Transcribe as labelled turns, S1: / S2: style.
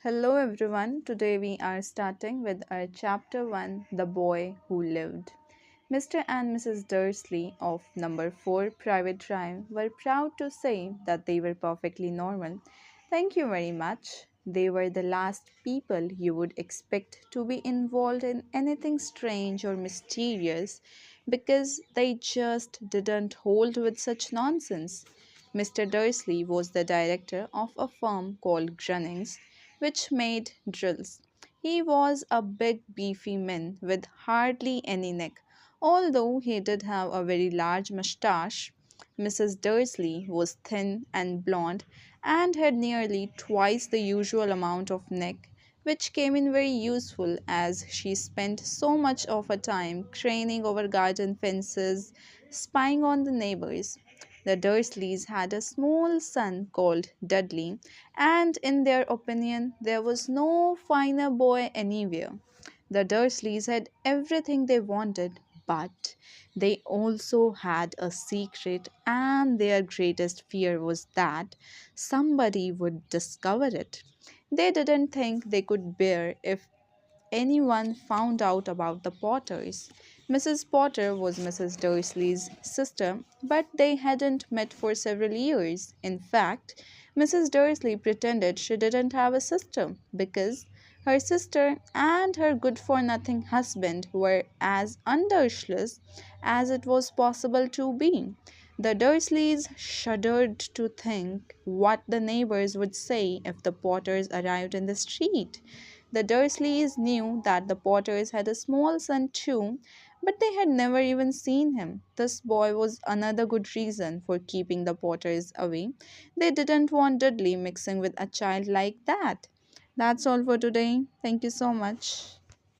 S1: Hello everyone. Today we are starting with our chapter 1, The Boy Who Lived. Mr. and Mrs. Dursley of number 4 Private Drive were proud to say that they were perfectly normal. Thank you very much. They were the last people you would expect to be involved in anything strange or mysterious because they just didn't hold with such nonsense. Mr. Dursley was the director of a firm called Grunnings, which made drills. He was a big, beefy man with hardly any neck, although he did have a very large moustache. Mrs. Dursley was thin and blonde and had nearly twice the usual amount of neck, which came in very useful as she spent so much of her time craning over garden fences, spying on the neighbors. The Dursleys had a small son called Dudley, and in their opinion, there was no finer boy anywhere. The Dursleys had everything they wanted, but they also had a secret, and their greatest fear was that somebody would discover it. They didn't think they could bear if anyone found out about the Potters. Mrs. Potter was Mrs. Dursley's sister, but they hadn't met for several years. In fact, Mrs. Dursley pretended she didn't have a sister because her sister and her good for nothing husband were as undursless as it was possible to be. The Dursleys shuddered to think what the neighbors would say if the Potters arrived in the street. The Dursleys knew that the Potters had a small son too, but they had never even seen him. This boy was another good reason for keeping the Potters away. They didn't want Dudley mixing with a child like that. That's all for today. Thank you so much.